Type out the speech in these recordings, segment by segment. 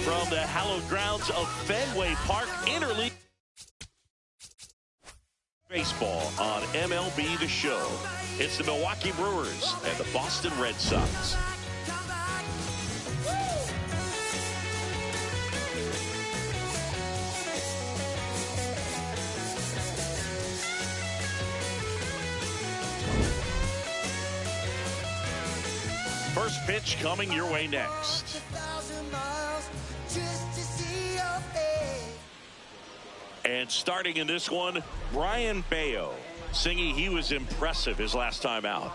from the hallowed grounds of Fenway Park Interleague Baseball on MLB The Show. It's the Milwaukee Brewers and the Boston Red Sox. First pitch coming your way next. And starting in this one, Brian Bayo, singing he was impressive his last time out.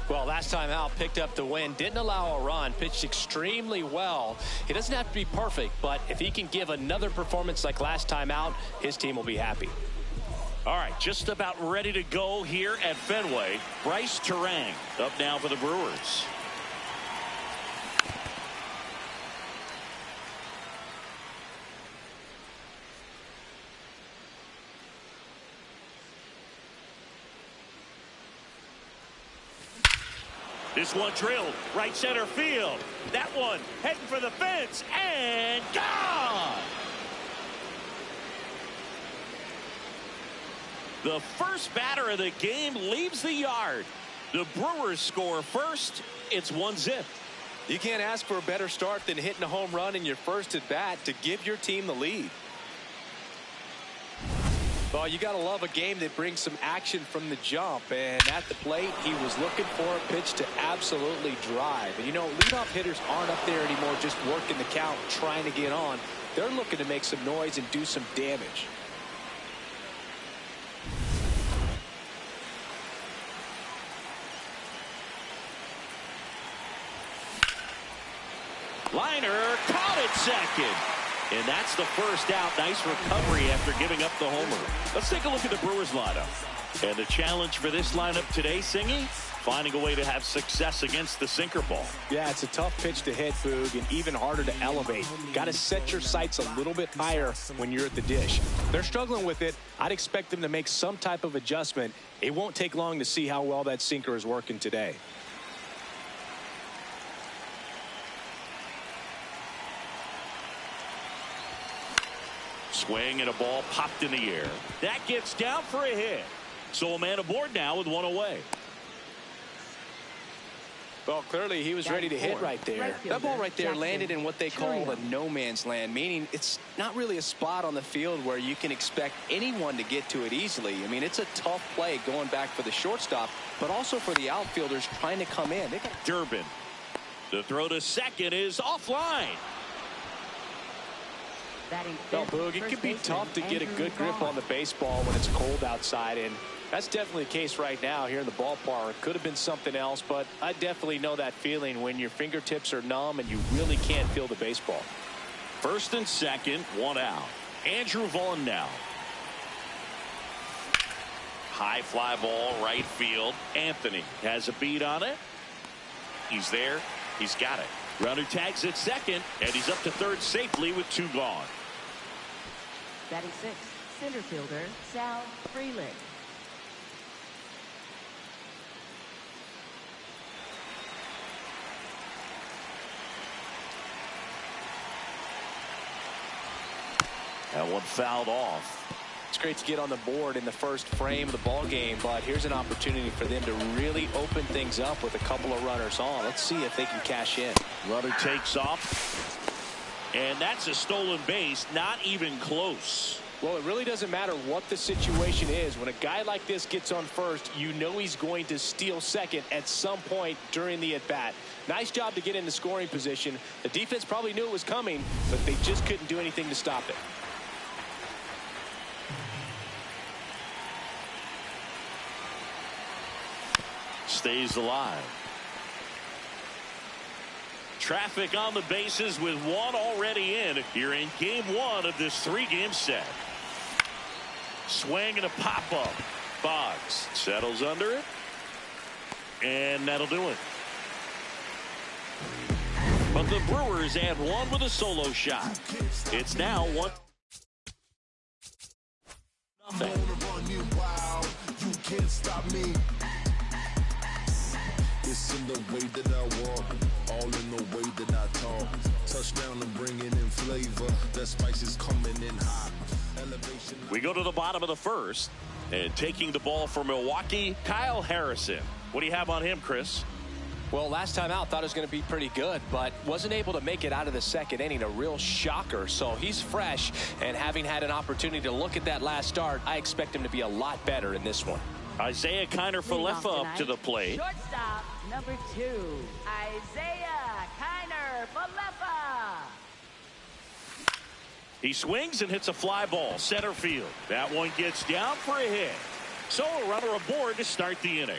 Well, last time out, picked up the win, didn't allow a run, pitched extremely well. He doesn't have to be perfect, but if he can give another performance like last time out, his team will be happy. All right, just about ready to go here at Fenway. Bryce Terang up now for the Brewers. This one drilled right center field. That one heading for the fence and gone. The first batter of the game leaves the yard. The Brewers score first. It's 1-0. You can't ask for a better start than hitting a home run in your first at bat to give your team the lead. Well, you got to love a game that brings some action from the jump. And at the plate, he was looking for a pitch to absolutely drive. And, you know, leadoff hitters aren't up there anymore just working the count, trying to get on. They're looking to make some noise and do some damage. Liner caught it second. And that's the first out. Nice recovery after giving up the homer. Let's take a look at the Brewers lineup. And the challenge for this lineup today, Singy, finding a way to have success against the sinker ball. Yeah, it's a tough pitch to hit, Boog, and even harder to elevate. Got to set your sights a little bit higher when you're at the dish. They're struggling with it. I'd expect them to make some type of adjustment. It won't take long to see how well that sinker is working today. Swing and a ball popped in the air. That gets down for a hit. So a man aboard now with one away. Well, clearly he was ready to hit right there. That ball right there landed in what they call a no man's land, meaning it's not really a spot on the field where you can expect anyone to get to it easily. I mean, it's a tough play going back for the shortstop, but also for the outfielders trying to come in. Durbin. The throw to second is offline. Well, Boog, it can be tough to get a good grip on the baseball when it's cold outside, and that's definitely the case right now here in the ballpark. It could have been something else, but I definitely know that feeling when your fingertips are numb and you really can't feel the baseball. First and second, one out. Andrew Vaughn now. High fly ball, right field. Anthony has a beat on it. He's there. He's got it. Runner tags at second, and he's up to third safely with two gone. Batting sixth, center fielder Sal Freeland. That one fouled off. It's great to get on the board in the first frame of the ball game, but here's an opportunity for them to really open things up with a couple of runners on. Let's see if they can cash in. Runner takes off, and that's a stolen base, not even close. Well, it really doesn't matter what the situation is. When a guy like this gets on first, you know he's going to steal second at some point during the at-bat. Nice job to get into scoring position. The defense probably knew it was coming, but they just couldn't do anything to stop it. Stays alive. Traffic on the bases with one already in here in game one of this three-game set. Swing and a pop-up. Boggs settles under it. And that'll do it. But the Brewers add one with a solo shot. It's now 1-0. It's in the way that I walk, all in the way that I talk. touchdown and bringing in flavor. That spice is coming in hot. Elevation. We go to the bottom of the first, and taking the ball for Milwaukee, Kyle Harrison. What do you have on him, Chris? Well, last time out, thought it was going to be pretty good, but wasn't able to make it out of the second inning. A real shocker. So he's fresh, and having had an opportunity to look at that last start, I expect him to be a lot better in this one. Isaiah Kiner-Falefa up to the plate. Shortstop, number 2, Isaiah Kiner-Falefa. He swings and hits a fly ball center field. That one gets down for a hit. So a runner aboard to start the inning.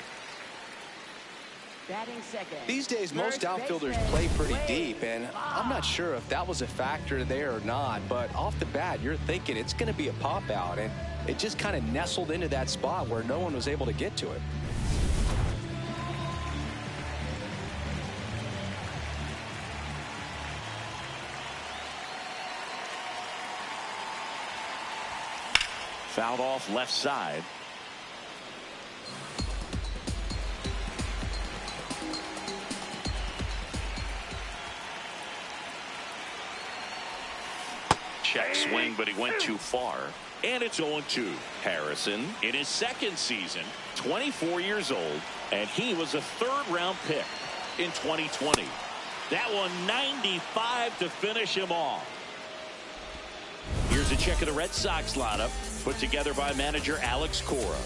Batting second. These days, most outfielders play pretty deep, and I'm not sure if that was a factor there or not, but off the bat, you're thinking it's going to be a pop out, and it just kind of nestled into that spot where no one was able to get to it. Fouled off left side. Check swing, but he went too far. And it's 0-2. Harrison, in his second season, 24 years old, and he was a third-round pick in 2020. That one 95 to finish him off. Here's a check of the Red Sox lineup, put together by manager Alex Cora.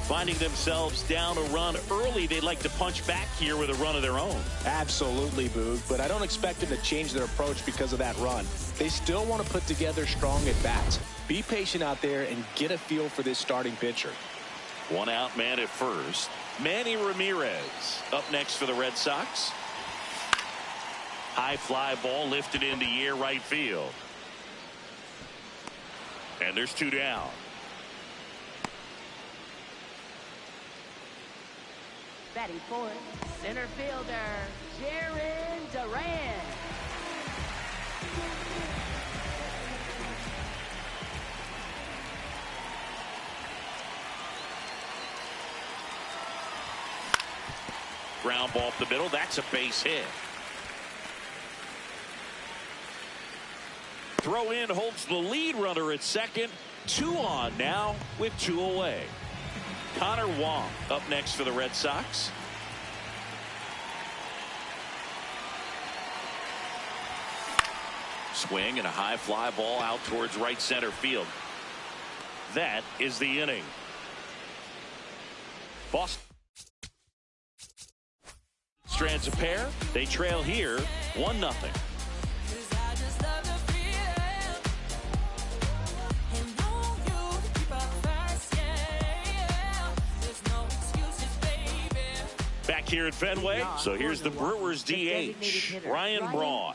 Finding themselves down a run early, they'd like to punch back here with a run of their own. Absolutely, Boog, but I don't expect them to change their approach because of that run. They still want to put together strong at-bats. Be patient out there and get a feel for this starting pitcher. One out man at first. Manny Ramirez up next for the Red Sox. High fly ball lifted in the air right field. And there's 2 down. Batting fourth, center fielder, Jaron Durant. Ground ball up the middle. That's a base hit. Throw in holds the lead runner at second. 2 on now with 2 away. Connor Wong up next for the Red Sox. Swing and a high fly ball out towards right center field. That is the inning. Boston strands a pair. They trail here 1-0. Back here at Fenway. So here's the Brewers DH, Ryan Braun.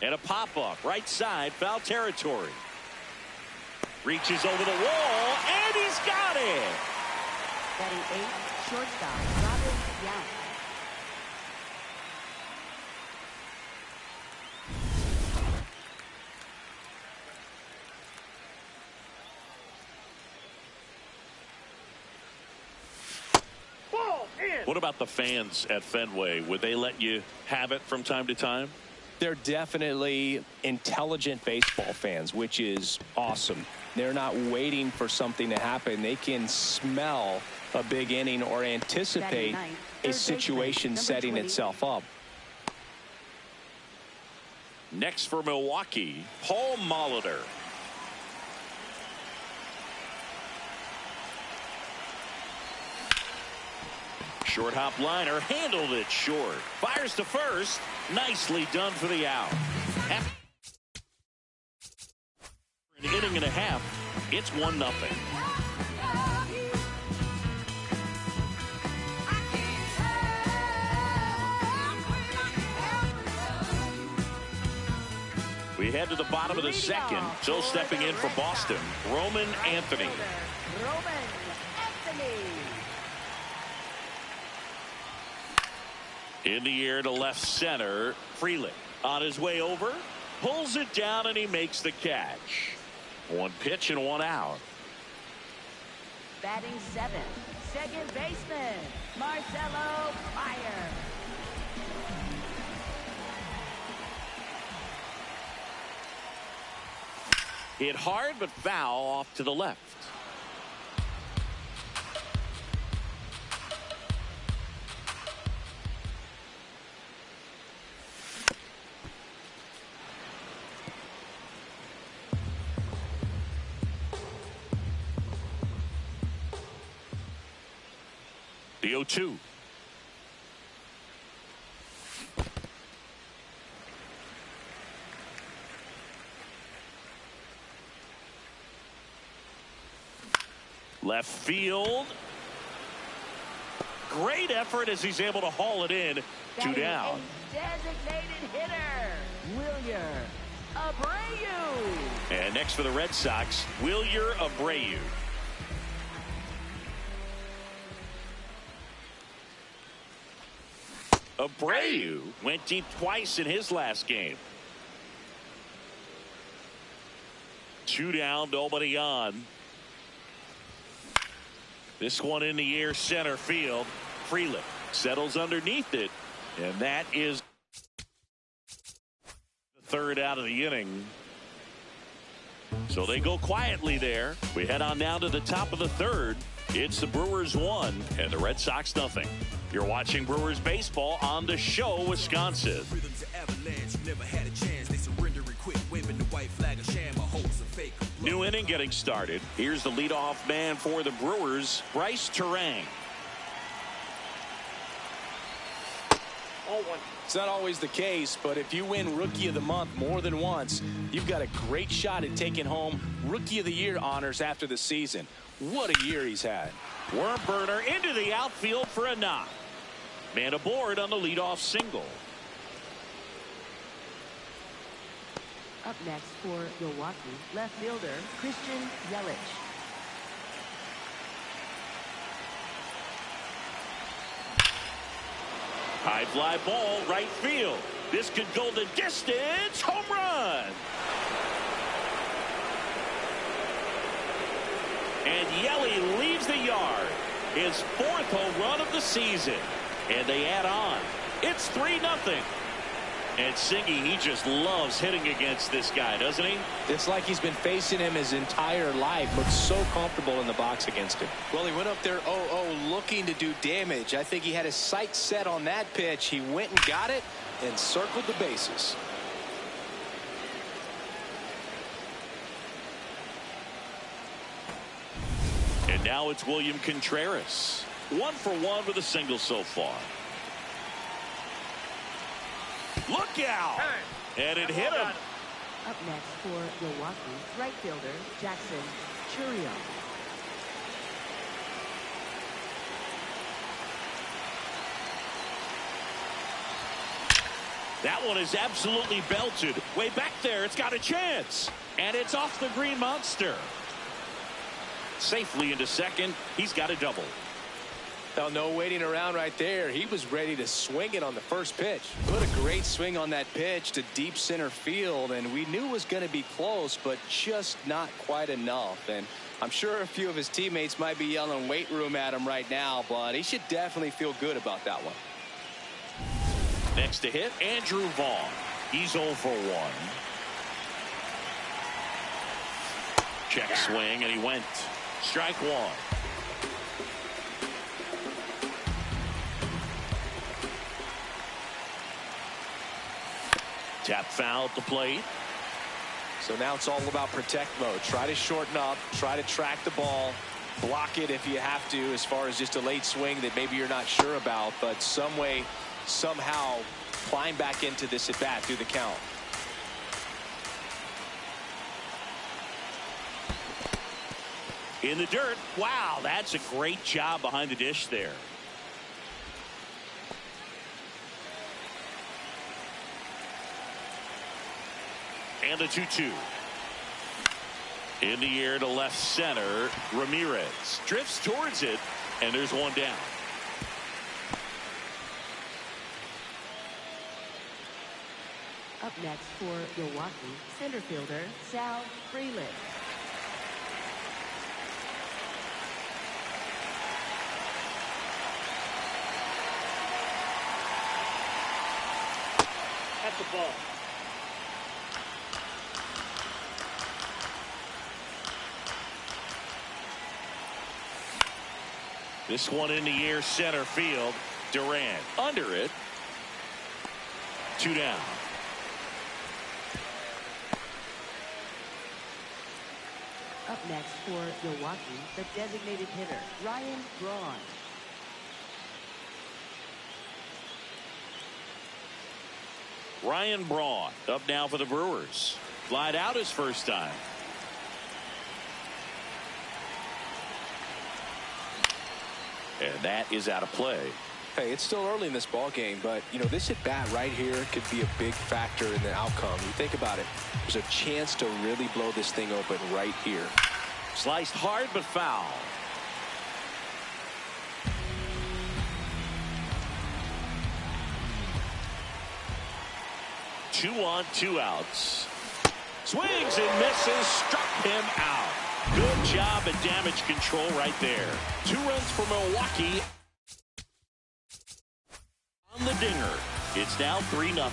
And a pop-up, right side, foul territory. Reaches over the wall, and he's got it. Batting 8, shortstop, Robin Yount. What about the fans at Fenway? Would they let you have it from time to time? They're definitely intelligent baseball fans, which is awesome. They're not waiting for something to happen. They can smell a big inning or anticipate a situation setting itself up. Next for Milwaukee, Paul Molitor. Short hop liner, handled it short. Fires to first. Nicely done for the out. After an inning and a half, it's 1-0. We head to the bottom of the second. So stepping in for Boston, Roman Anthony. Roman Anthony. In the air to left center, Freeland on his way over, pulls it down, and he makes the catch. 1 pitch and 1 out. Batting 7, second baseman, Marcelo Meyer. Hit hard, but foul off to the left. The 0-2. Left field. Great effort as he's able to haul it in. Two down. Designated hitter, Wilyer Abreu. And next for the Red Sox, Wilyer Abreu. Abreu went deep twice in his last game. Two down, nobody on. This one in the air, center field. Freeland settles underneath it, and that is the third out of the inning. So they go quietly there. We head on down to the top of the third. It's the Brewers 1 and the Red Sox nothing. You're watching Brewers baseball on the show, Wisconsin. New inning getting started. Here's the leadoff man for the Brewers, Bryce Terang. It's not always the case, but if you win Rookie of the Month more than once, you've got a great shot at taking home Rookie of the Year honors after the season. What a year he's had. Worm burner into the outfield for a knock. Man aboard on the leadoff single. Up next for Milwaukee, left fielder Christian Yelich. High fly ball, right field. This could go the distance. Home run. And Yelly leaves the yard. His fourth home run of the season. And they add on. It's 3-0. And Singy, he just loves hitting against this guy, doesn't he? It's like he's been facing him his entire life. Looks so comfortable in the box against him. Well, he went up there 0-0 looking to do damage. I think he had his sights set on that pitch. He went and got it and circled the bases. And now it's William Contreras. 1 for 1 with a single so far. Look out! And it hit him. Up next for Milwaukee, right fielder Jackson Chourio. That one is absolutely belted. Way back there, it's got a chance. And it's off the green monster. Safely into second. He's got a double. Now, no waiting around right there. He was ready to swing it on the first pitch. Put a great swing on that pitch to deep center field, and we knew it was going to be close, but just not quite enough. And I'm sure a few of his teammates might be yelling weight room at him right now, but he should definitely feel good about that one. Next to hit, Andrew Vaughn. He's 0 for 1. Check swing, and he went. Strike one. Tap foul at the plate. So now it's all about protect mode. Try to shorten up, try to track the ball, block it if you have to, as far as just a late swing that maybe you're not sure about, but some way, somehow climb back into this at bat through the count. In the dirt. Wow, that's a great job behind the dish there. And the 2-2. In the air to left center. Ramirez drifts towards it, and there's one down. Up next for Milwaukee, center fielder Sal Freeland. the ball. This one in the air, center field. Durant under it. 2 down. Up next for Milwaukee, the designated hitter, Ryan Braun. Ryan Braun up now for the Brewers. Flied out his first time. And that is out of play. Hey, it's still early in this ball game, but you know, this at bat right here could be a big factor in the outcome. You think about it, there's a chance to really blow this thing open right here. Sliced hard but foul. Two on, 2 outs. Swings and misses, struck him out. Good job at damage control right there. 2 runs for Milwaukee on the dinger. It's now 3-0.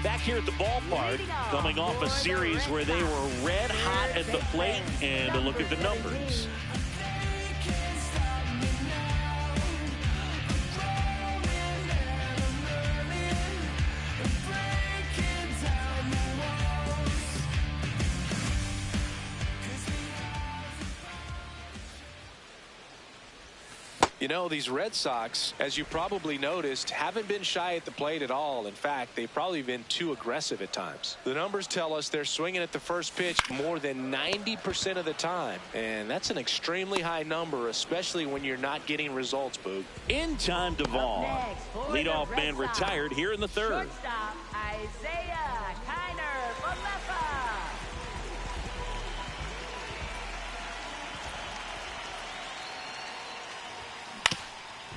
Back here at the ballpark, coming off a series where they were red hot at the plate, and a look at the numbers. You know, these Red Sox, as you probably noticed, haven't been shy at the plate at all. In fact, they've probably been too aggressive at times. The numbers tell us they're swinging at the first pitch more than 90% of the time. And that's an extremely high number, especially when you're not getting results, Boog. In time, Devon. Leadoff man retired here in the 3rd. Shortstop, Isaiah Kiner-Falefa.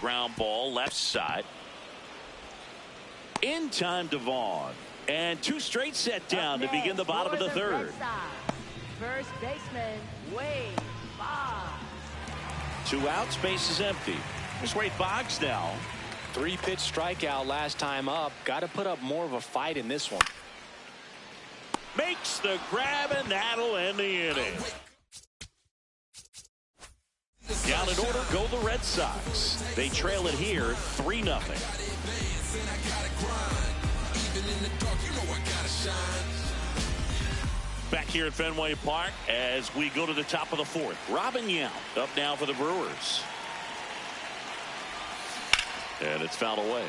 Ground ball left side. In time, Devon. And 2 straight set down to begin the bottom of the 3rd. First baseman, Wade Boggs. 2 outs, base is empty. Here's Wade Boggs now. 3-pitch strikeout last time up. Got to put up more of a fight in this one. Makes the grab, and that'll end the inning. Down in order go the Red Sox. They trail it here 3-0. Back here at Fenway Park as we go to the top of the 4th. Robin Yount up now for the Brewers. And it's fouled away.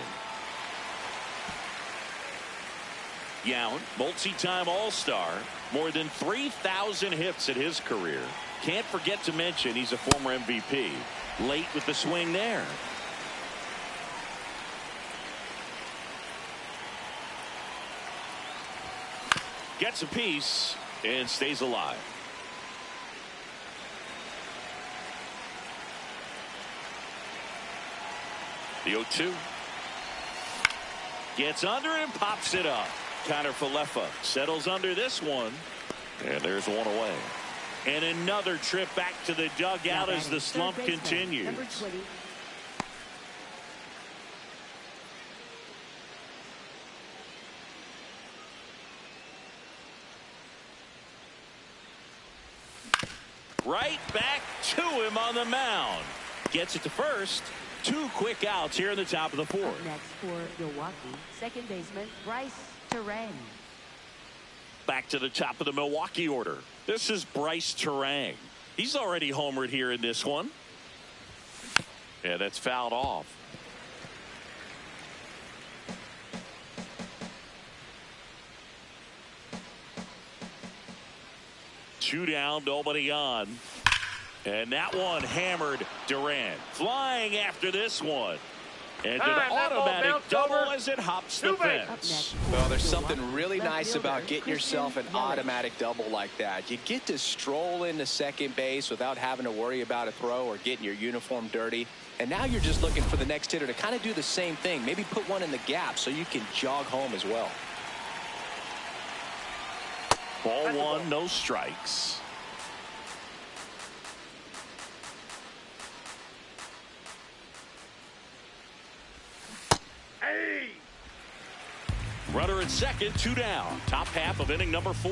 Yount, multi-time All-Star, more than 3,000 hits in his career. Can't forget to mention he's a former MVP. Late with the swing there. Gets a piece and stays alive. The 0-2. Gets under it and pops it up. Kiner-Falefa settles under this one. And there's one away. And another trip back to the dugout as the slump continues. Number 20. Right back to him on the mound. Gets it to first. 2 quick outs here in the top of the 4th. Up next for Milwaukee, second baseman Bryce Terang. Back to the top of the Milwaukee order. This is Bryce Terang. He's already homered here in this one. And that's fouled off. Two down, nobody on. And that one hammered Durant. Flying after this one. And an automatic double as it hops the fence. Well, there's something really nice about getting yourself an automatic double like that. You get to stroll into second base without having to worry about a throw or getting your uniform dirty. And now you're just looking for the next hitter to kind of do the same thing. Maybe put one in the gap so you can jog home as well. Ball one, no strikes. Hey! Runner at second, 2 down. Top half of inning number 4.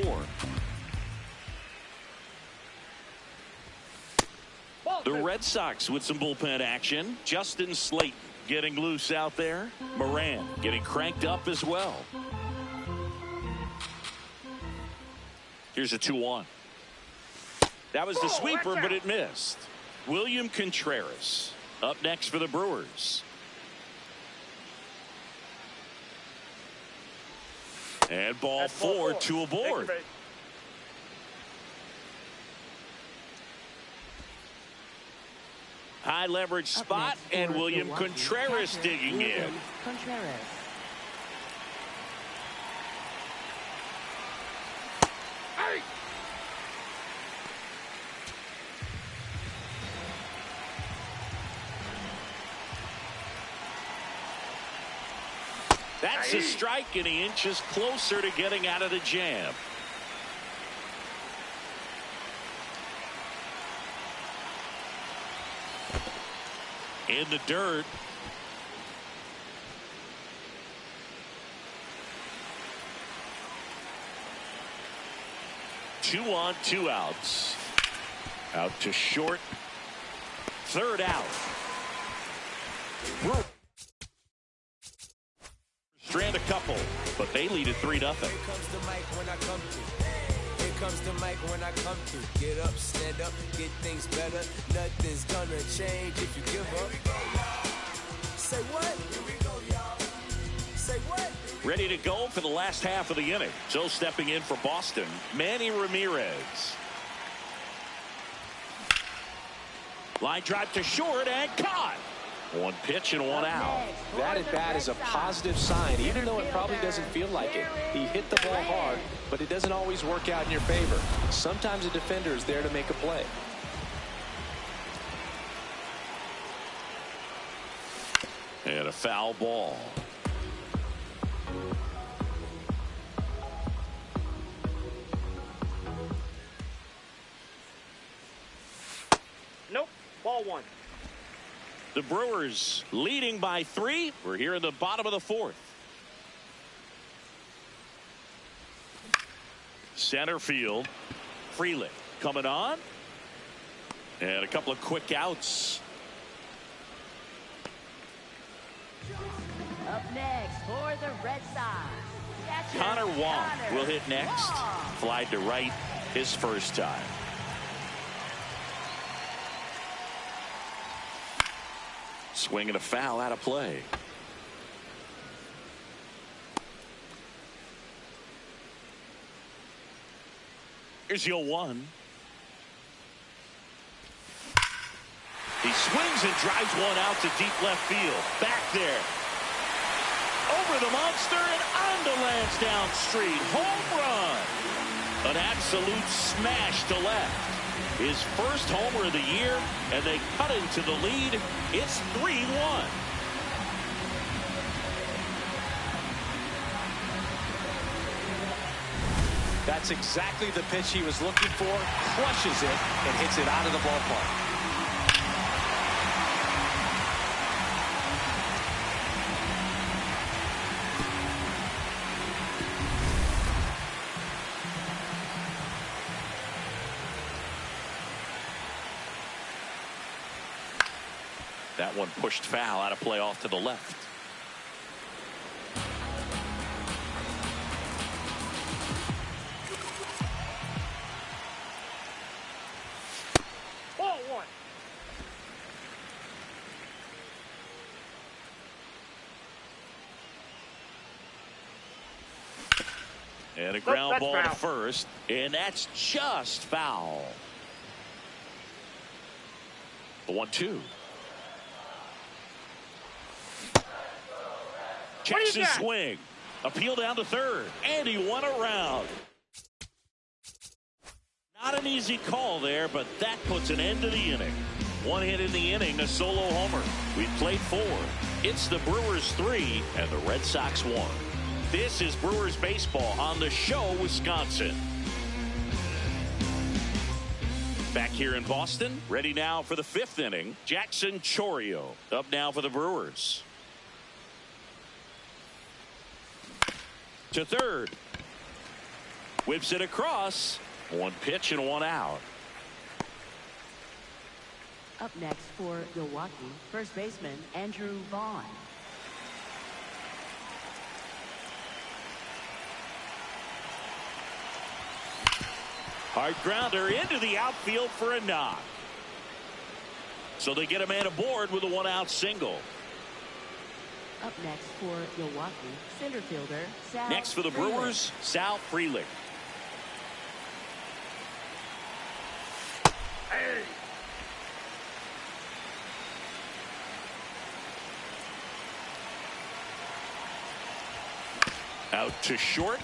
The Red Sox with some bullpen action. Justin Slayton getting loose out there. Moran getting cranked up as well. Here's a 2-1. That was the sweeper, but it missed. William Contreras up next for the Brewers. And ball 4, 2 aboard. High leverage spot, and William Contreras digging in. Contreras. Hey! That's a strike, and he inches closer to getting out of the jam. In the dirt. Two on, 2 outs. Out to short. Third out. Strand a couple, but they lead at 3-0. Here comes the mic when I come through. Here comes the mic when I come through. Get up, stand up, get things better. Nothing's gonna change if you give up. Say what? Here we go, y'all. Say what? Ready to go for the last half of the inning. So stepping in for Boston, Manny Ramirez. Line drive to short and caught. 1 pitch and 1 out. That at bat is a positive sign, even though it probably doesn't feel like it. He hit the ball hard, but it doesn't always work out in your favor. Sometimes a defender is there to make a play. And a foul ball. Nope. Ball 1. The Brewers leading by 3. We're here in the bottom of the 4th. Center field. Freeland coming on. And a couple of quick outs. Up next for the Red Sox. Catcher Connor Wong Connor will hit next. Wong. Fly to right his first time. Swing and a foul out of play. Here's the 0-1. He swings and drives one out to deep left field. Back there. Over the monster and onto Lansdowne Street. Home run. An absolute smash to left. His first homer of the year, and they cut into the lead. It's 3-1. That's exactly the pitch he was looking for. Crushes it and hits it out of the ballpark. That one pushed foul out of play off to the left. Ball 1. And a ground ball to foul. first, and that's just foul. The 1-2. Checks his swing. Appeal down to third. And he won around. Not an easy call there, but that puts an end to the inning. 1 hit in the inning, a solo homer. We've played 4. It's the Brewers 3 and the Red Sox 1. This is Brewers baseball on the show, Wisconsin. here in Boston. Ready now for the 5th inning. Jackson Chourio up now for the Brewers. To third. Whips it across. 1 pitch and 1 out. Up next for Milwaukee, first baseman Andrew Vaughn. Hard grounder into the outfield for a knock. So they get a man aboard with a 1-out single. Up next for Milwaukee, center fielder Sal. Next for the Brewers, Sal Frelick. Hey. Out to short.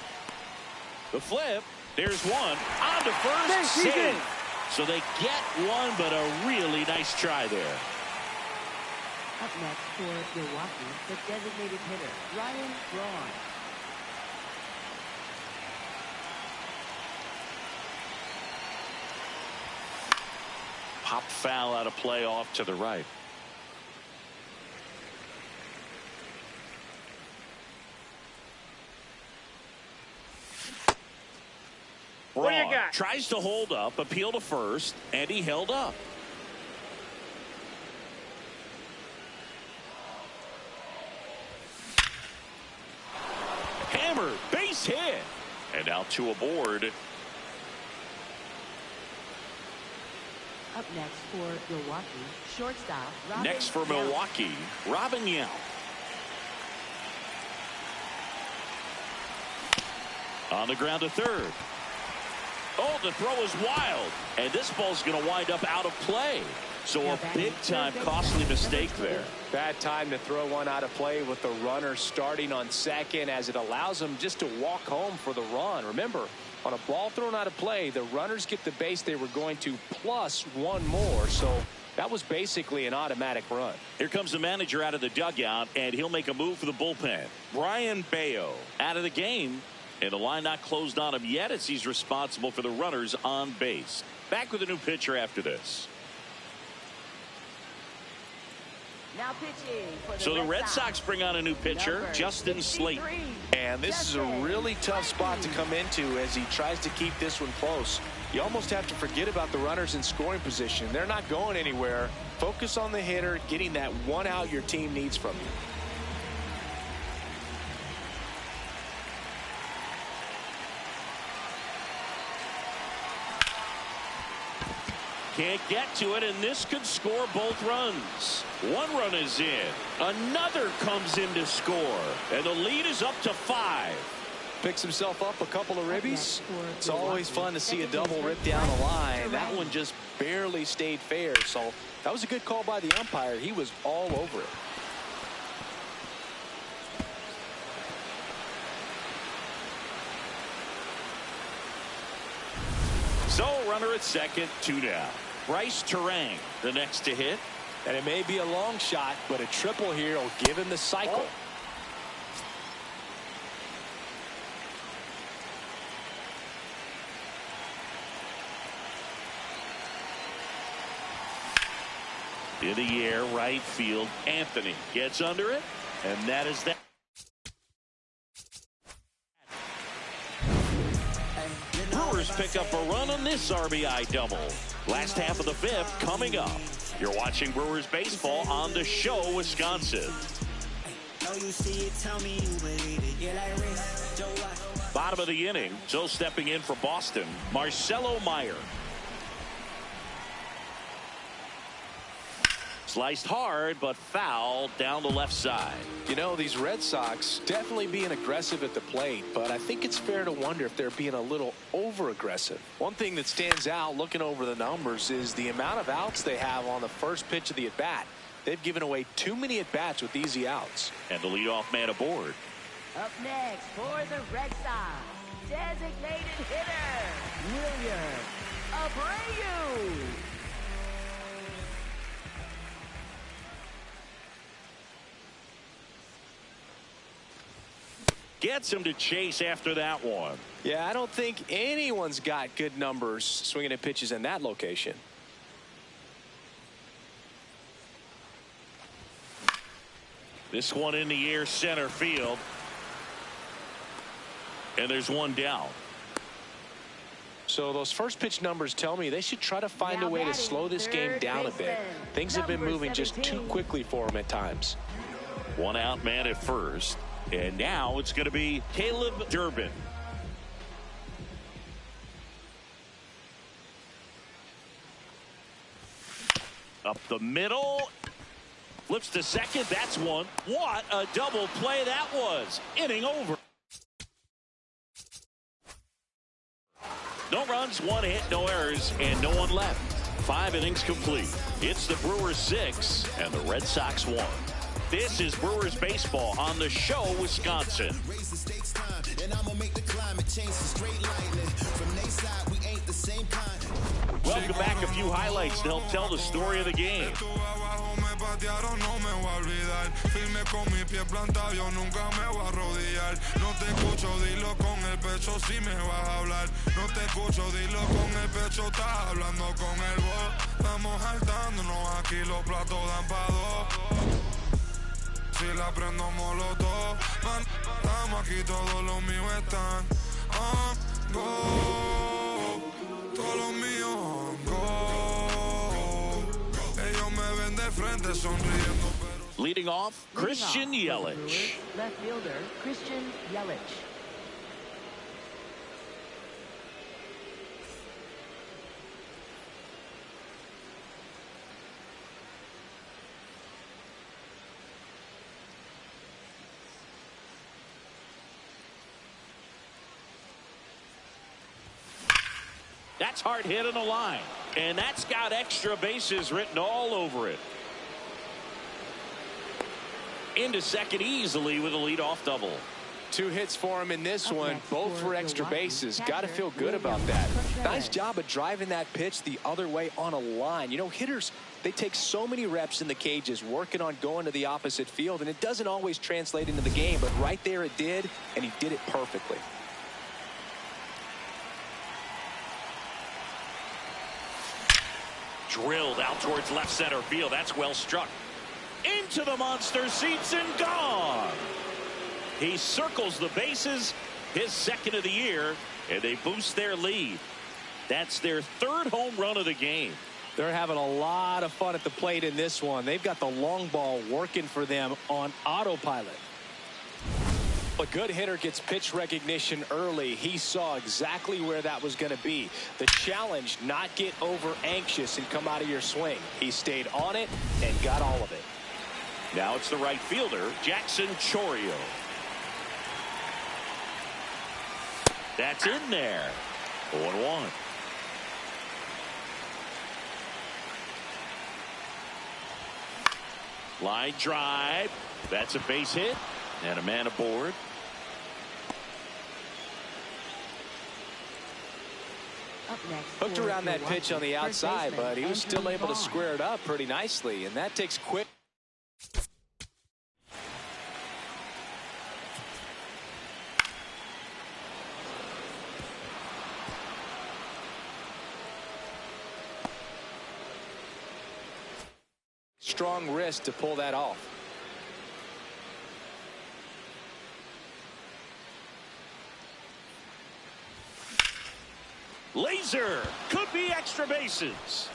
The flip. There's one. On to first. Save. So they get one, but a really nice try there. Up next for Milwaukee, the designated hitter Ryan Braun. Pop foul out of play off to the right. What do you Braun got? tries to hold up, appeal to first, and he held up. Hammer, base hit. And now 2 aboard. Up next for Milwaukee, shortstop Robin. Next for Yount. Milwaukee, Robin Yount. On the ground to third. Oh, the throw is wild. And this ball's going to wind up out of play. So a big-time costly mistake there. Bad time to throw one out of play with the runner starting on second, as it allows him just to walk home for the run. Remember, on a ball thrown out of play, the runners get the base they were going to plus 1 more. So that was basically an automatic run. Here comes the manager out of the dugout, and he'll make a move for the bullpen. Brian Bayo out of the game. And the line not closed on him yet, as he's responsible for the runners on base. Back with a new pitcher after this. Now pitching for So the Red Sox bring on a new pitcher, Number Justin 63. Slayton. And this is a really tough spot to come into as he tries to keep this one close. You almost have to forget about the runners in scoring position. They're not going anywhere. Focus on the hitter, getting that 1 out your team needs from you. Can't get to it, and this could score both runs. 1 run is in. Another comes in to score. And the lead is up to 5. Picks himself up a couple of ribbies. It's always fun to see a double rip down the line. That one just barely stayed fair. So that was a good call by the umpire. He was all over it. So runner at second, 2 down. Bryce Terang, the next to hit. And it may be a long shot, but a triple here will give him the cycle. In the air, right field. Anthony gets under it, and that is that. Brewers pick up a run on this RBI double. Last half of the 5th coming up. You're watching Brewers baseball on The Show, Wisconsin. Bottom of the inning, so stepping in for Boston, Marcelo Meyer. Sliced hard, but foul down the left side. You know, these Red Sox definitely being aggressive at the plate, but I think it's fair to wonder if they're being a little over-aggressive. One thing that stands out looking over the numbers is the amount of outs they have on the first pitch of the at-bat. They've given away too many at-bats with easy outs. And the leadoff man aboard. Up next for the Red Sox, designated hitter William Abreu. Gets him to chase after that one. Yeah, I don't think anyone's got good numbers swinging at pitches in that location. This one in the air, center field. And there's one down. So those first pitch numbers tell me they should try to find a way to slow this game down a bit. Things have been moving just too quickly for them at times. One out man at first. And now it's going to be Caleb Durbin. Up the middle. Flips to second. That's one. What a double play that was. Inning over. No runs, one hit, no errors, and no one left. 5 innings complete. It's the Brewers 6 and the Red Sox 1. This is Brewers baseball on the show, Wisconsin. Welcome back. A few highlights to help tell the story of the game. patearon, no me voy a olvidar. Firme con mi pie plantado, yo nunca me voy a arrodillar. No te escucho, dilo con el pecho si me vas a hablar. No te escucho, dilo con el pecho, estás hablando con el voz. Estamos saltándonos aquí, los platos dan pa' dos. Si la prendo molotov, man, estamos aquí, todos los míos están on go. Todos los míos on go. Ellos me ven de frente sonriendo. Leading off, Christian Yelich. Left fielder, Christian Yelich. That's hard hit on the line. And that's got extra bases written all over it. Into second easily with a leadoff double. 2 hits for him in this one, both for extra bases. Got to feel good about that. Nice job of driving that pitch the other way on a line. You know, hitters, they take so many reps in the cages working on going to the opposite field, and it doesn't always translate into the game, but right there it did, and he did it perfectly. Drilled out towards left center field. That's well struck. Into the monster seats and gone. He circles the bases, his second of the year, and they boost their lead. That's their 3rd home run of the game. They're having a lot of fun at the plate in this one. They've got the long ball working for them on autopilot. A good hitter gets pitch recognition early. He saw exactly where that was going to be. The challenge, not get over anxious and come out of your swing. He stayed on it and got all of it. Now it's the right fielder, Jackson Chourio. That's in there. 0-1. Line drive. That's a base hit. And a man aboard. Hooked around that pitch on the outside, but he was still able to square it up pretty nicely, and that takes quick. Strong wrist to pull that off. Laser could be extra bases.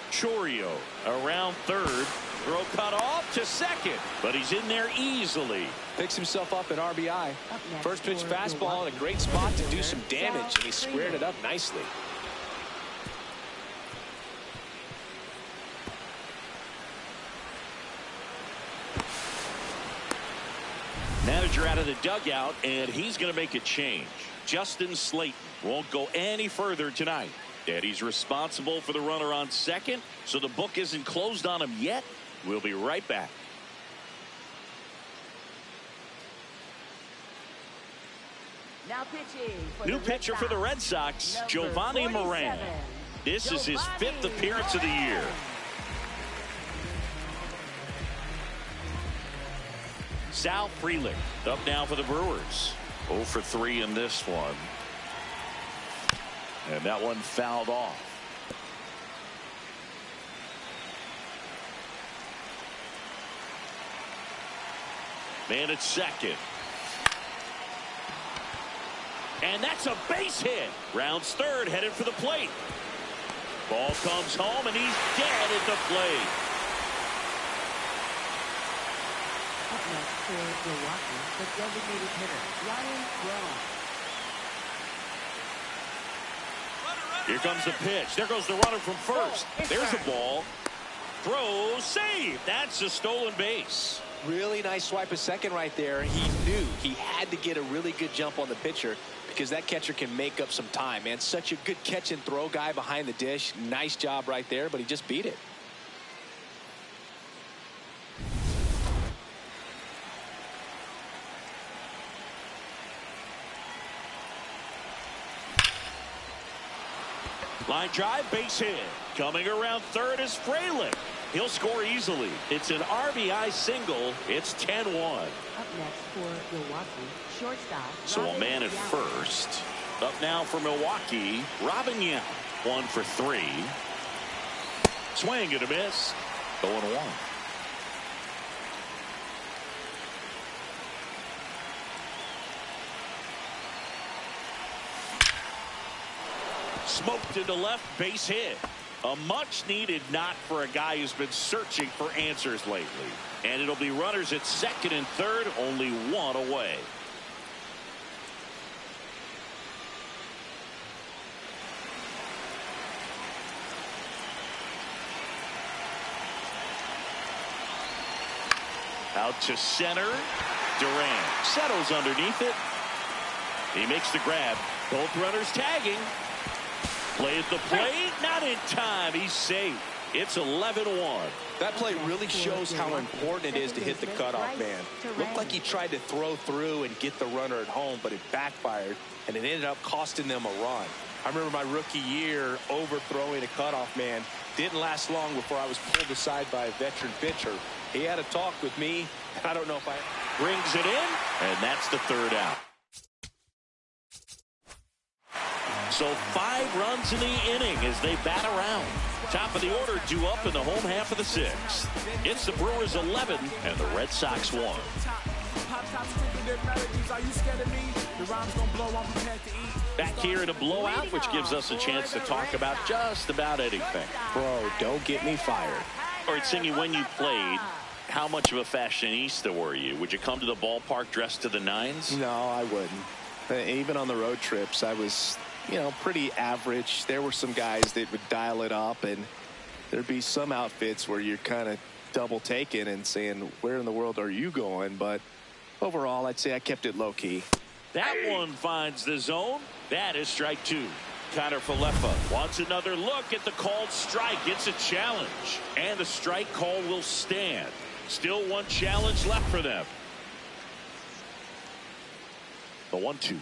Chourio around third. Throw cut off to second, but he's in there easily. Picks himself up an RBI. First pitch fastball in a great spot to do some damage, and he squared it up nicely. Manager out of the dugout, and he's going to make a change. Justin Slayton won't go any further tonight. And he's responsible for the runner on second, so the book isn't closed on him yet. We'll be right back. Now pitching for New pitcher for the Red Sox, Giovanni Moran. This is his 5th appearance of the year. Sal Frelick up now for the Brewers. 0 for 3 in this one. And that one fouled off. Man at second. And that's a base hit. Rounds third, headed for the plate. Ball comes home, and he's dead at the plate. Up next for Milwaukee, the designated hitter, Ryan Braun. Here comes the pitch. There goes the runner from first. There's the ball. Throw, save. That's a stolen base. Really nice swipe of second right there. He knew he had to get a really good jump on the pitcher because that catcher can make up some time, man. Such a good catch and throw guy behind the dish. Nice job right there, but he just beat it. Line drive, base hit. Coming around third is Frelick. He'll score easily. It's an RBI single. It's 10-1. Up next for Milwaukee, shortstop. So a man at first. Up now for Milwaukee, Robin Yount. 1 for 3. Swing and a miss. 0-1. Smoked into left, base hit. A much-needed knock for a guy who's been searching for answers lately. And it'll be runners at second and third, only one away. Out to center. Durant settles underneath it. He makes the grab. Both runners tagging. Play at the plate, not in time. He's safe. It's 11-1. That play really shows how important it is to hit the cutoff man. Looked like he tried to throw through and get the runner at home, but it backfired, and it ended up costing them a run. I remember my rookie year overthrowing a cutoff man. Didn't last long before I was pulled aside by a veteran pitcher. He had a talk with me. I don't know if I... Brings it in, and that's the third out. So 5 runs in the inning as they bat around. Top of the order due up in the home half of the 6th. It's the Brewers 11 and the Red Sox 1. Back here in a blowout, which gives us a chance to talk about just about anything. Bro, don't get me fired. All right, Singy, when you played, how much of a fashionista were you? Would you come to the ballpark dressed to the nines? No, I wouldn't. Even on the road trips, I was... pretty average. There were some guys that would dial it up, and there'd be some outfits where you're kind of double taking and saying, where in the world are you going? But overall, I'd say I kept it low key. That one finds the zone. That is strike 2. Connor Falefa wants another look at the called strike. It's a challenge, and the strike call will stand. Still one challenge left for them. The 1-2.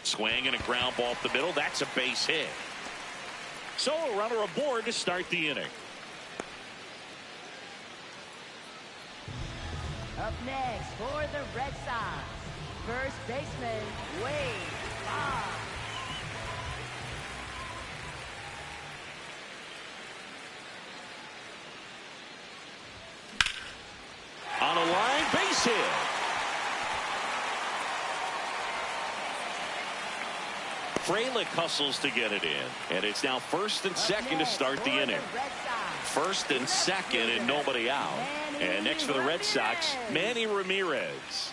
Swing and a ground ball up the middle. That's a base hit. So a runner aboard to start the inning. Up next for the Red Sox, first baseman, Wade Boggs. On a line, base hit. Frelick hustles to get it in, and it's now first and second to start the inning. First and second and nobody out. And next for the Red Sox, Manny Ramirez.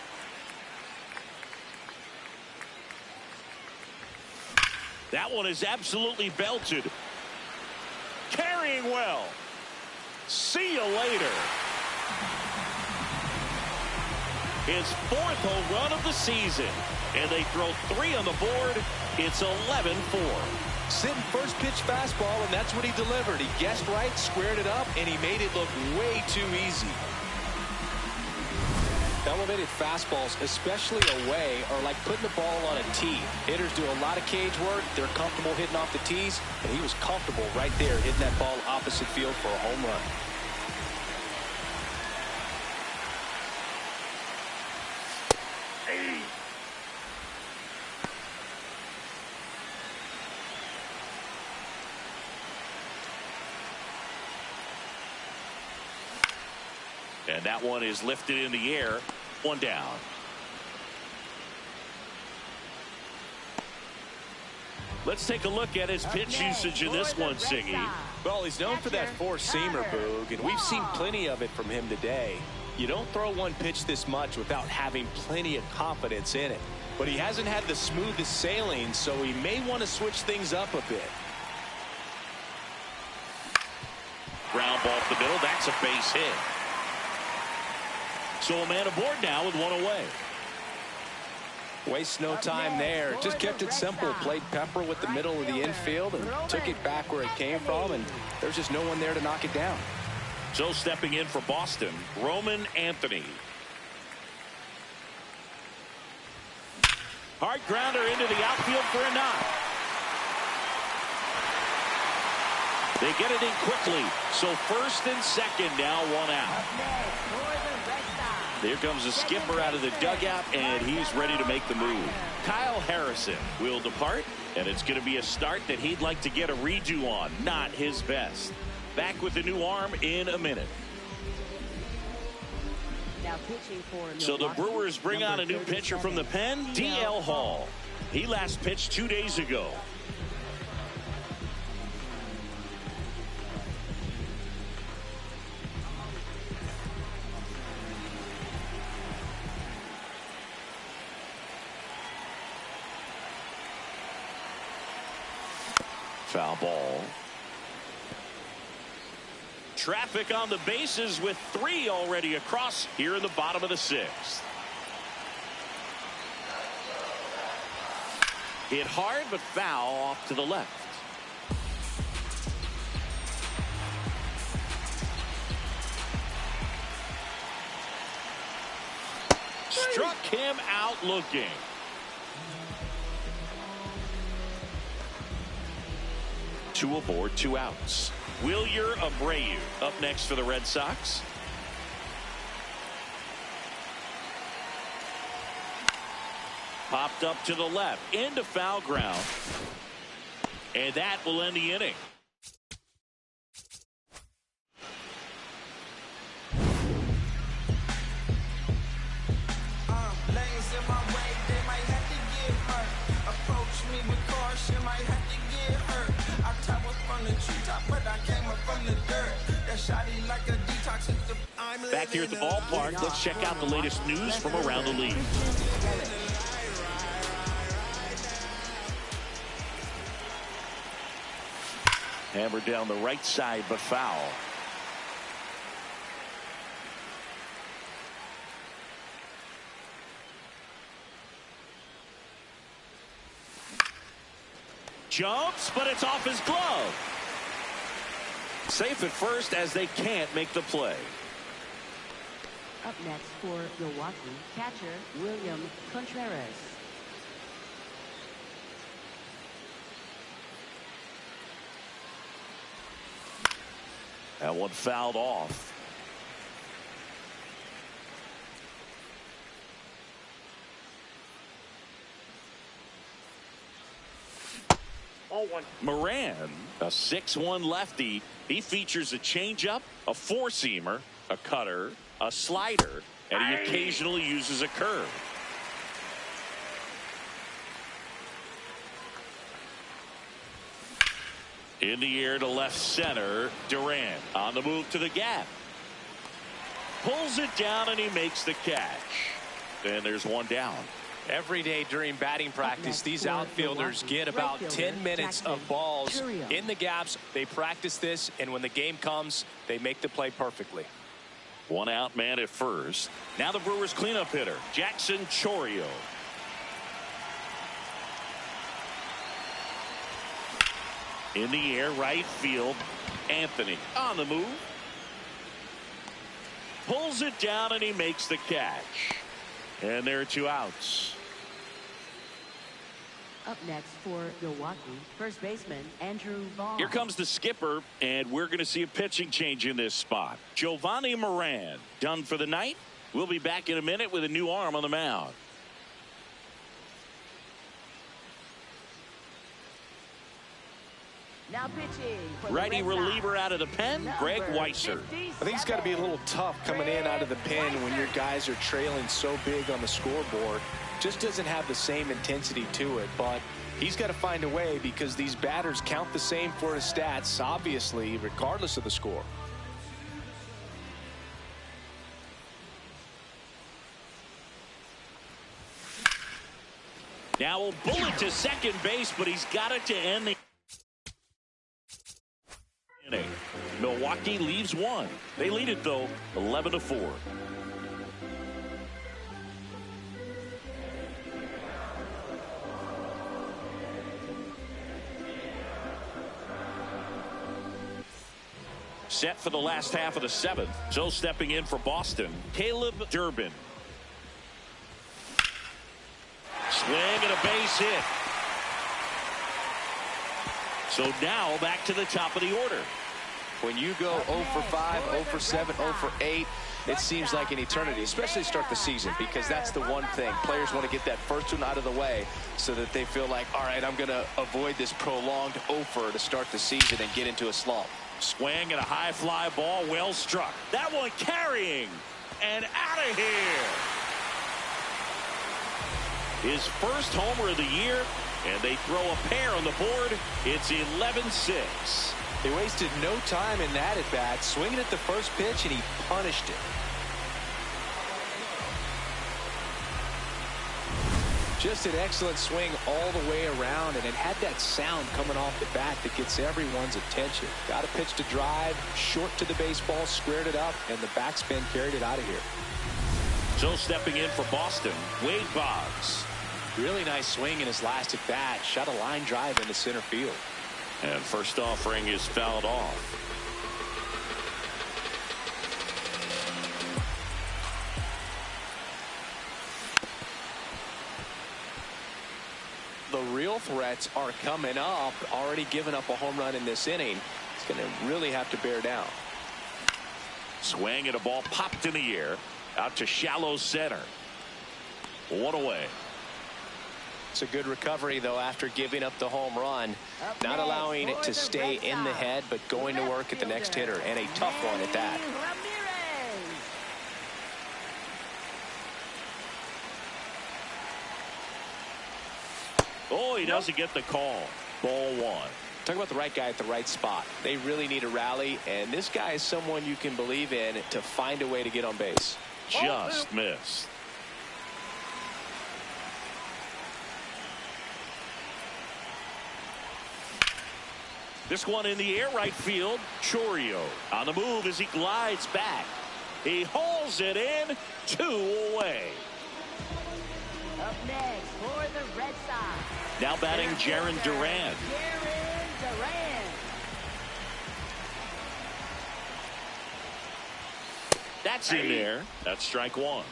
That one is absolutely belted. Carrying well. See you later. His 4th home run of the season. And they throw 3 on the board. It's 11-4. Sitting first pitch fastball, and that's what he delivered. He guessed right, squared it up, and he made it look way too easy. Elevated fastballs, especially away, are like putting the ball on a tee. Hitters do a lot of cage work. They're comfortable hitting off the tees, and he was comfortable right there hitting that ball opposite field for a home run. And that one is lifted in the air. One down. Let's take a look at his pitch usage in this one, Siggy. Well, he's known for that four-seamer, Boog, and we've seen plenty of it from him today. You don't throw one pitch this much without having plenty of confidence in it. But he hasn't had the smoothest sailing, so he may want to switch things up a bit. Ground ball up the middle. That's a base hit. So a man aboard now with one away. Waste no time there. Just kept it simple. Played Pepper with the middle of the infield and took it back where it came from, and there's just no one there to knock it down. So stepping in for Boston, Roman Anthony. Hard grounder into the outfield for a knock. They get it in quickly. So first and second, now one out. Here comes the skipper out of the dugout, and he's ready to make the move. Kyle Harrison will depart, and it's going to be a start that he'd like to get a redo on. Not his best. Back with the new arm in a minute. Now pitching for Milwaukee, so the Brewers bring on a new pitcher from the pen, DL Hall. He last pitched 2 days ago. Foul ball. Traffic on the bases with 3 already across here in the bottom of the 6th. Hit hard but foul off to the left. Struck him out looking. Two aboard, 2 outs. Wilyer Abreu up next for the Red Sox. Popped up to the left into foul ground, and that will end the inning. Lanes in my way, they might have to get hurt. Approach me with caution, might have to get hurt. I top up from the treetop, but I came up from the dirt. That shotty like a detox. Back here at the ballpark, let's check out the latest news from around the league. Hammered down the right side, but foul. Jumps, but it's off his glove. Safe at first as they can't make the play. Up next for Milwaukee, catcher William Contreras. That one fouled off. Moran, a 6'1" lefty. He features a changeup, a four-seamer, a cutter, a slider, and he occasionally uses a curve. In the air to left center, Durant on the move to the gap. Pulls it down and he makes the catch. And there's one down. Every day during batting practice, these outfielders get about 10 minutes of balls in the gaps. They practice this, and when the game comes, they make the play perfectly. One out man at first. Now the Brewers cleanup hitter, Jackson Chourio. In the air, right field, Anthony on the move. Pulls it down and he makes the catch. And there are two outs. Up next for Milwaukee, first baseman Andrew Vaughn. Here comes the skipper, and we're going to see a pitching change in this spot. Giovanni Moran done for the night. We'll be back in a minute with a new arm on the mound. Now pitching for the Righty Red Sox, reliever out of the pen, Greg Weisser. I think it's got to be a little tough coming in out of the pen when your guys are trailing so big on the scoreboard. Just doesn't have the same intensity to it, but he's got to find a way because these batters count the same for his stats, obviously, regardless of the score. Now a bullet to second base, but he's got it to end the inning. Milwaukee leaves one. They lead it, though, 11-4. Set for the last half of the seventh. So stepping in for Boston, Caleb Durbin. Swing and a base hit. So now back to the top of the order. When you go 0 for 5, 0 for 7, 0 for 8, it seems like an eternity, especially to start the season, because that's the one thing. Players want to get that first one out of the way so that they feel like, all right, I'm going to avoid this prolonged 0-fer to start the season and get into a slump. Swing and a high fly ball, well struck. That one carrying and out of here. His first homer of the year, and they throw a pair on the board. It's 11-6. They wasted no time in that at bat, swinging at the first pitch, and he punished it. Just an excellent swing all the way around, and it had that sound coming off the bat that gets everyone's attention. Got a pitch to drive, short to the baseball, squared it up, and the backspin carried it out of here. So stepping in for Boston, Wade Boggs. Really nice swing in his last at bat. Shot a line drive into center field. And first offering is fouled off. The real threats are coming up. Already given up a home run in this inning. He's going to really have to bear down. Swing and a ball popped in the air. Out to shallow center. One away. It's a good recovery, though, after giving up the home run. Not allowing it to stay in the head, but going to work at the next hitter. And a tough one at that. Oh, he doesn't get the call. Ball one. Talk about the right guy at the right spot. They really need a rally, and this guy is someone you can believe in to find a way to get on base. Just missed. This one in the air right field. Chourio on the move as he glides back. He hauls it in. 2 away. Up next for the Red Sox. Now batting Jarren Duran. That's in there. That's strike one.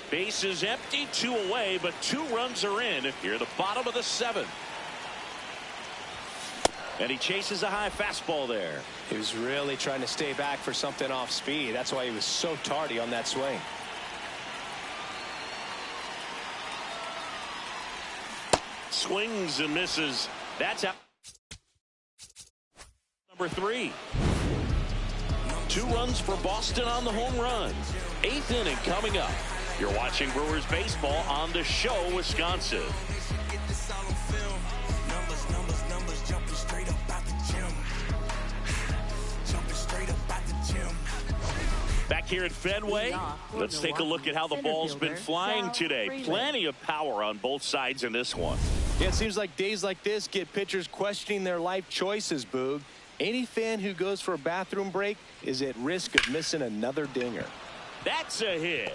Base is empty, 2 away, but 2 runs are in here at the bottom of the 7th. And he chases a high fastball there. He was really trying to stay back for something off speed. That's why he was so tardy on that swing. Swings and misses. That's out. Number 3. 2 runs for Boston on the home run. 8th inning coming up. You're watching Brewers baseball on The Show, Wisconsin. Back here at Fenway, let's take a look at how the ball's been flying today. Plenty of power on both sides in this one. Yeah, it seems like days like this get pitchers questioning their life choices, Boog. Any fan who goes for a bathroom break is at risk of missing another dinger. That's a hit.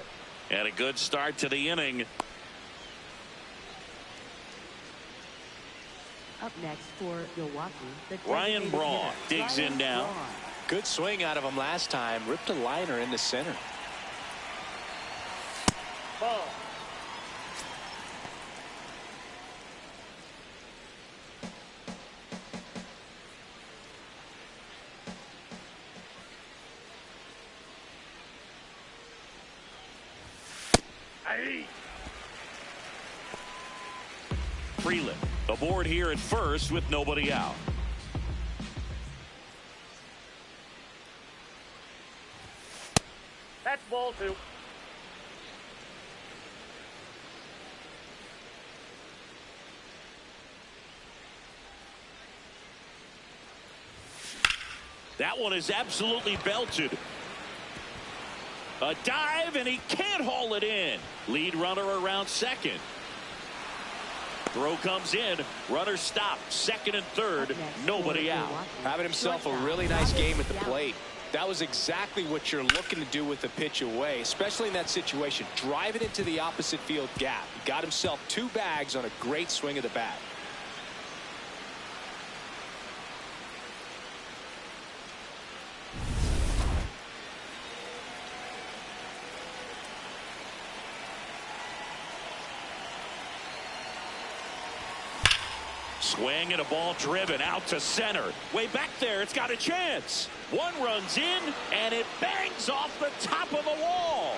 And a good start to the inning. Up next for Milwaukee, the Ryan Braun digs in now. Good swing out of him last time. Ripped a liner in the center. Ball. Freeland aboard here at first with nobody out. Ball 2. That one is absolutely belted. A dive, and he can't haul it in. Lead runner around second. Throw comes in. Runner stopped. Second and third. Nobody out. Having himself a really nice game at the plate. That was exactly what you're looking to do with the pitch away, especially in that situation. Drive it into the opposite field gap. Got himself 2 bags on a great swing of the bat. Swing and a ball driven out to center. Way back there, it's got a chance. One runs in, and it bangs off the top of the wall.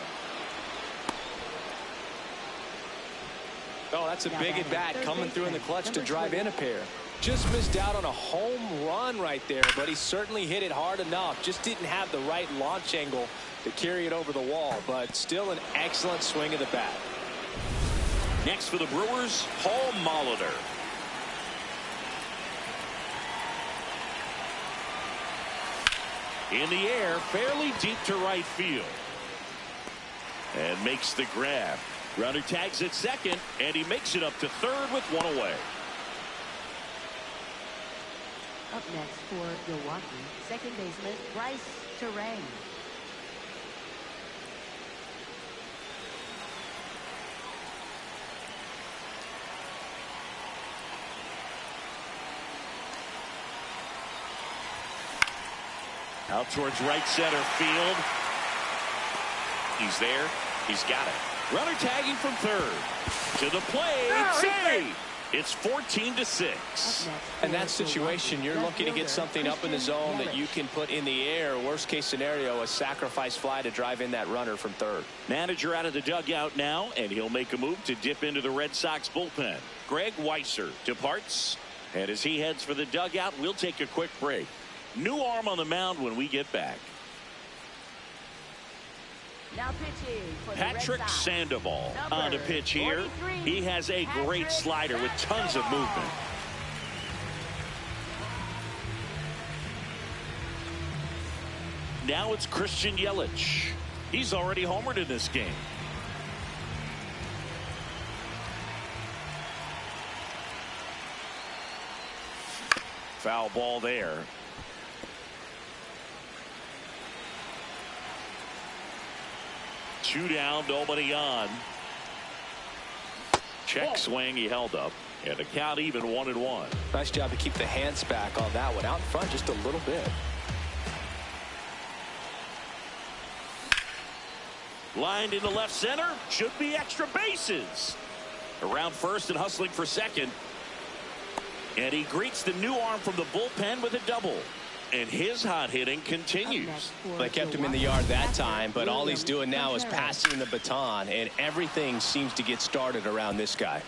Oh, that's a big at bat coming through in the clutch to drive in a pair. Just missed out on a home run right there, but he certainly hit it hard enough. Just didn't have the right launch angle to carry it over the wall, but still an excellent swing of the bat. Next for the Brewers, Paul Molitor. In the air, fairly deep to right field. And makes the grab. Runner tags at second, and he makes it up to third with one away. Up next for Milwaukee, second baseman Bryce Terang. Out towards right center field. He's there. He's got it. Runner tagging from third. To the plate. Save. It's 14-6. In that situation, you're looking to get something up in the zone that you can put in the air. Worst case scenario, a sacrifice fly to drive in that runner from third. Manager out of the dugout now, and he'll make a move to dip into the Red Sox bullpen. Greg Weisser departs, and as he heads for the dugout, we'll take a quick break. New arm on the mound when we get back. Now pitching for the Patrick Red Sox. Sandoval on the pitch here. He has a great slider with tons of movement. Now it's Christian Yelich. He's already homered in this game. Foul ball there. Two down, nobody on. Check swing, he held up. And the count even 1-1. Nice job to keep the hands back on that one. Out in front just a little bit. Lined into left center. Should be extra bases. Around first and hustling for second. And he greets the new arm from the bullpen with a double. And his hot hitting continues. They kept him in the yard that time, but all he's doing now is passing the baton, and everything seems to get started around this guy.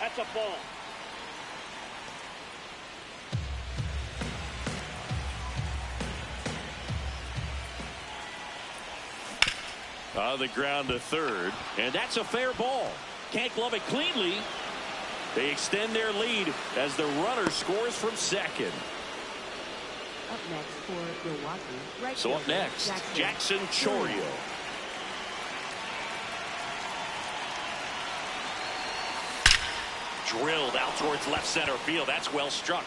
That's a ball. On the ground to third, and that's a fair ball. Can't glove it cleanly. They extend their lead as the runner scores from second. Up next for Milwaukee. Right So up next, Jackson Chourio. Drilled out towards left center field. That's well struck.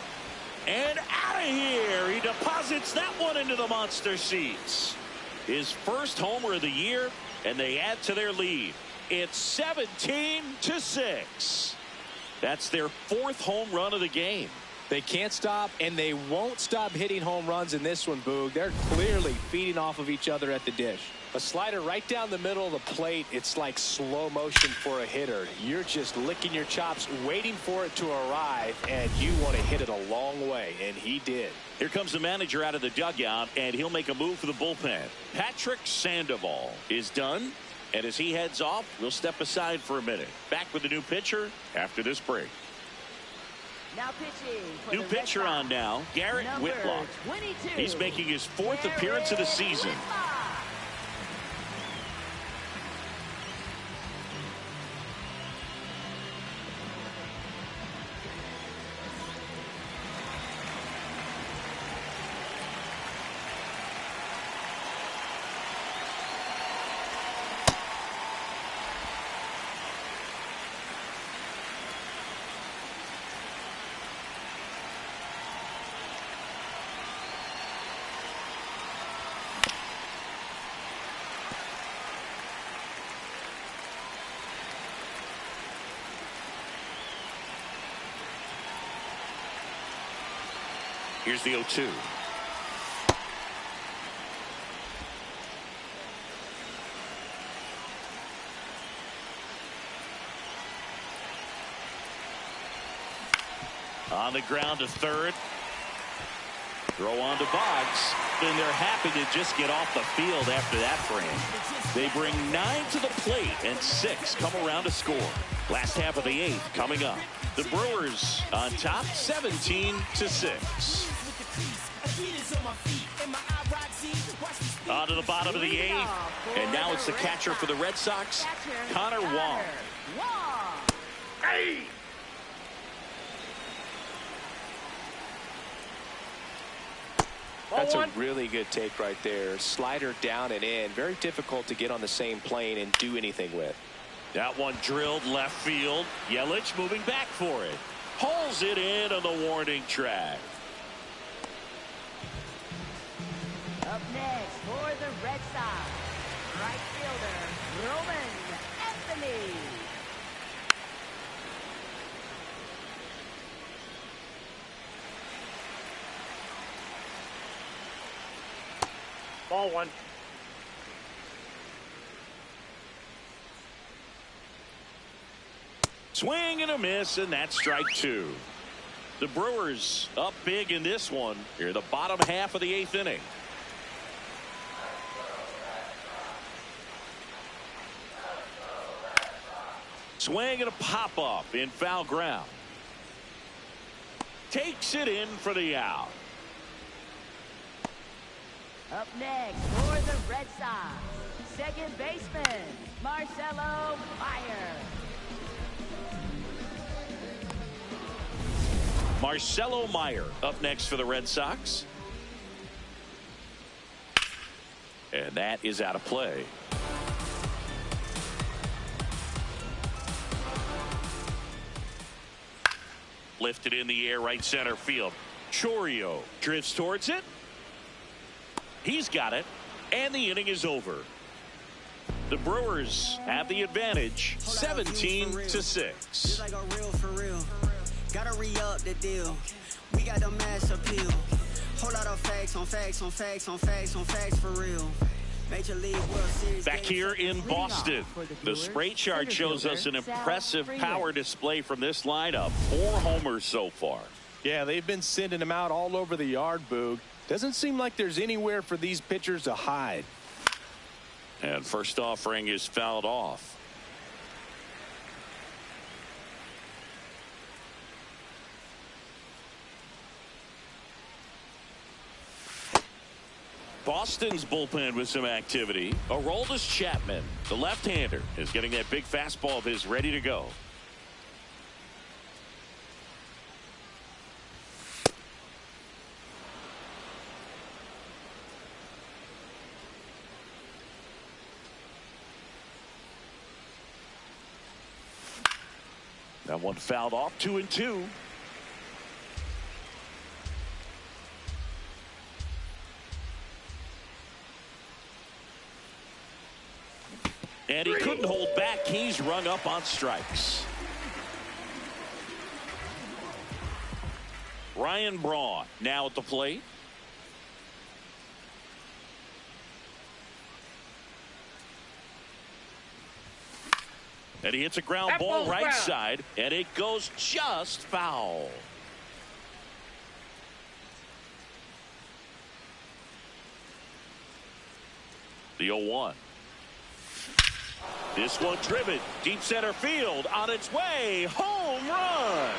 And out of here. He deposits that one into the monster seats. His first homer of the year, and they add to their lead. It's 17-6. That's their fourth home run of the game. They can't stop, and they won't stop hitting home runs in this one, Boog. They're clearly feeding off of each other at the dish. A slider right down the middle of the plate. It's like slow motion for a hitter. You're just licking your chops, waiting for it to arrive, and you want to hit it a long way, and he did. Here comes the manager out of the dugout, and he'll make a move for the bullpen. Patrick Sandoval is done, and as he heads off, we'll step aside for a minute. Back with the new pitcher after this break. Now pitching for New the pitcher Red Sox, on now, Garrett number Whitlock. 22. He's making his 4th appearance of the season. Whitlock. Here's the 0-2. On the ground to third. Throw on to Boggs. And they're happy to just get off the field after that frame. They bring 9 to the plate and 6 come around to score. Last half of the 8th coming up. The Brewers on top 17-6. On to the bottom of the 8th. And now it's the catcher for the Red Sox, Connor Wong. Hey! That's a really good take right there. Slider down and in. Very difficult to get on the same plane and do anything with. That one drilled left field. Yelich moving back for it. Pulls it in on the warning track. Up next for the Red Sox, right fielder Roman Anthony. Ball one. Swing and a miss, and that's strike 2. The Brewers up big in this one. Here the bottom half of the 8th inning. Swing and a pop-up in foul ground. Takes it in for the out. Up next for the Red Sox, second baseman Marcelo Meyer. Marcelo Meyer up next for the Red Sox. And that is out of play. Lifted in the air, right center field. Chourio drifts towards it. He's got it, and the inning is over. The Brewers have the advantage, 17-6. Like a real for real. Gotta re-up the deal. We got the mass appeal. Whole lot of facts on facts on facts on facts on facts for real. Major League World Series. Back here in Boston, the spray chart shows us an impressive power display from this lineup. 4 homers so far. Yeah, they've been sending them out all over the yard, Boog. Doesn't seem like there's anywhere for these pitchers to hide. And first offering is fouled off. Boston's bullpen with some activity. Aroldis Chapman, the left-hander, is getting that big fastball of his ready to go. That one fouled off, 2-2. And he couldn't hold back. He's rung up on strikes. Ryan Braun now at the plate. And he hits a ground ball right side, and it goes just foul. The 0-1. This one driven deep center field, on its way, home run.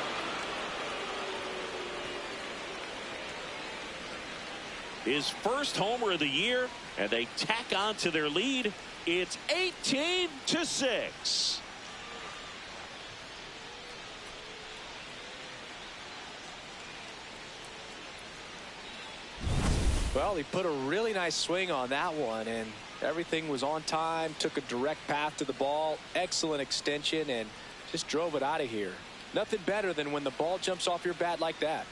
His first homer of the year, and they tack on to their lead. It's 18-6. Well, he put a really nice swing on that one, and everything was on time, took a direct path to the ball, excellent extension, and just drove it out of here. Nothing better than when the ball jumps off your bat like that.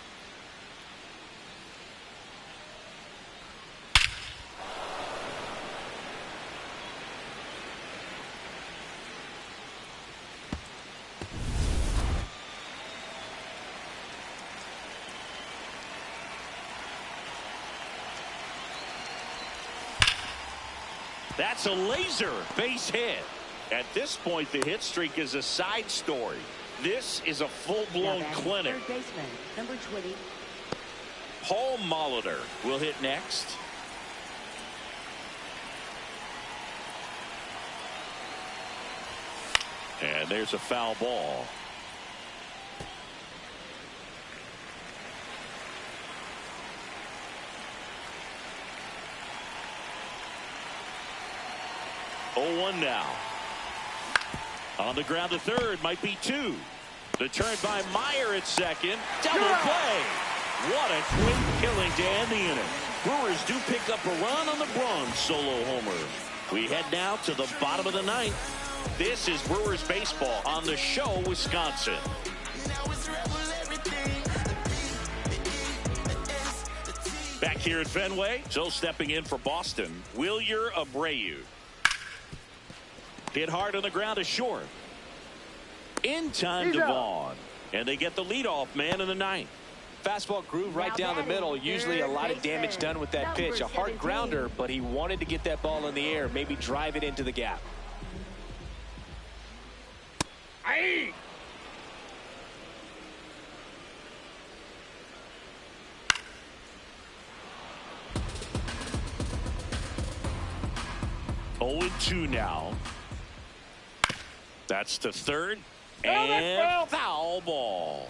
That's a laser base hit. At this point, the hit streak is a side story. This is a full-blown clinic. Third baseman, number 20. Paul Molitor will hit next. And there's a foul ball. Oh, 1 now. On the ground to third, might be 2. The turn by Meyer at second. Double play. What a quick killing to end the inning. Brewers do pick up a run on the Braun solo homer. We head now to the bottom of the 9th. This is Brewers baseball on the show, Wisconsin. Back here at Fenway, so stepping in for Boston, Wilyer Abreu. Hit hard on the ground to short. In time to Vaughn. And they get the leadoff man in the 9th. Fastball groove right down the middle. Usually a lot of damage done with that pitch. A hard grounder, but he wanted to get that ball in the air, maybe drive it into the gap. Aye. Oh, 2 now. That's to third. And foul ball.